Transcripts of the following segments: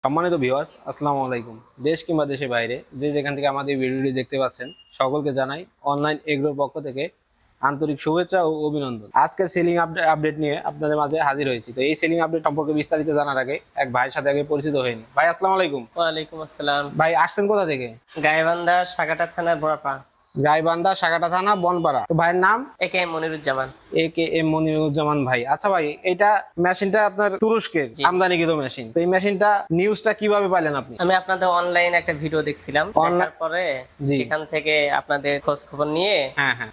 সম্মানিত ভিউয়ার্স, আসসালামু আলাইকুম। দেশ কিংবা দেশের বাইরে যে যেখান থেকে আমাদের ভিডিওটি দেখতে পাচ্ছেন, সকলকে জানাই অনলাইন এগ্রোর পক্ষ থেকে আন্তরিক শুভেচ্ছা ও অভিনন্দন। আজকে সেলিং আপডেট নিয়ে আপনাদের মাঝে হাজির হয়েছি। তো এই সেলিং আপডেট সম্পর্কে বিস্তারিত জানার আগে এক ভাইয়ের সাথে আগে পরিচিত হয়নি। ভাই আসসালামু আলাইকুম। ওয়ালাইকুম আসসালাম। ভাই আসছেন কোথা থেকে? গাইবান্ধা সাগাটা থানার বড়াপা। গাইবান্ধা সাগাটা থানা বনপাড়া। তো ভাইয়ের নাম? একে মনিরুজ্জামান। AKM মনিরুজ্জামান ভাই। আচ্ছা ভাই, এটা মেশিনটা আপনার তুরস্কের আমদানিকৃত মেশিন। তো এই মেশিনটা নিউজটা কিভাবে পাইলেন আপনি? আমি আপনাদের অনলাইন একটা ভিডিও দেখছিলাম, দেখার পরে সেখান থেকে আপনাদের খোঁজ খবর নিয়ে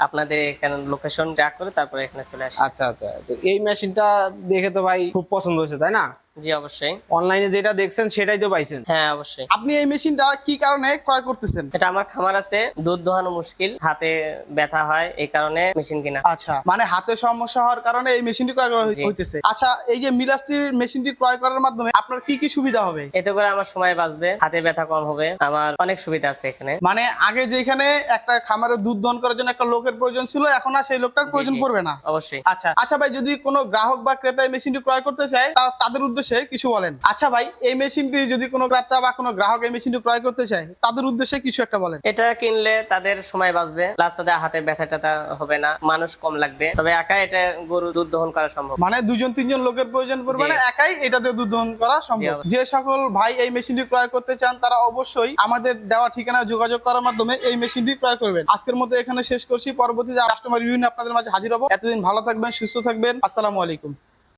আপনাদের এখানে লোকেশন ট্র্যাক করে তারপরে এখানে চলে আসি। আচ্ছা আচ্ছা, তো এই মেশিনটা দেখে তো ভাই খুব পছন্দ হয়েছে, তাই না? জি অবশ্যই। অনলাইনে যেটা দেখছেন সেটাই তো পাইছেন? হ্যাঁ অবশ্যই। আপনি এই মেশিনটা কি কারণে ক্রয় করতেছেন? এটা আমার খামার আছে, দুধ দোহানো মুশকিল, হাতে ব্যথা হয়, এই কারণে মেশিন কিনা। আচ্ছা, মানে হাতে সমস্যা হওয়ার কারণে এই মেশিনটি ক্রয় করা হইতেছে। আচ্ছা, এই যে মিলাস্টির মেশিনটি ক্রয় করার মাধ্যমে আপনার কি কি সুবিধা হবে? এতে করে আমার সময় বাঁচবে, হাতে ব্যথা কম হবে, আমার অনেক সুবিধা আছে এখানে। মানে আগে যেখানে একটা খামারে দুধ দহন করার জন্য একটা লোকের প্রয়োজন ছিল, এখন আর সেই লোকটার প্রয়োজন পড়বে না। অবশ্যই। আচ্ছা আচ্ছা ভাই, যদি কোনো গ্রাহক বা ক্রেতা এই মেশিনটি ক্রয় করতে চায় তাদের উদ্দেশ্যে কিছু বলেন। আচ্ছা ভাই, এই মেশিনটি যদি কোনো ক্রেতা বা কোনো গ্রাহক এই মেশিনটি ক্রয় করতে চায় তাদের উদ্দেশ্যে কিছু একটা বলেন। এটা কিনলে তাদের সময় বাঁচবে, প্লাস তাদের হাতে ব্যথা ট্যাথা হবে না, মানুষ কম লাগবে, তবে একা এটা গরু দুধ দহন করা সম্ভব। মানে দুজন তিনজন লোকের প্রয়োজন পড়বে না, একাই এটাতে দুধ দহন করা সম্ভব। যে সকল ভাই এই মেশিনটি ক্রয় করতে চান তারা অবশ্যই আমাদের দেওয়া ঠিকানায় যোগাযোগ করার মাধ্যমে এই মেশিনটি ক্রয় করবেন। আজকের মতো এখানে শেষ করছি, পরবর্তীতে কাস্টমার রিভিউ নিয়ে আপনাদের মাঝে হাজির হবো। এতদিন ভালো থাকবেন, সুস্থ থাকবেন। আসসালামু আলাইকুম।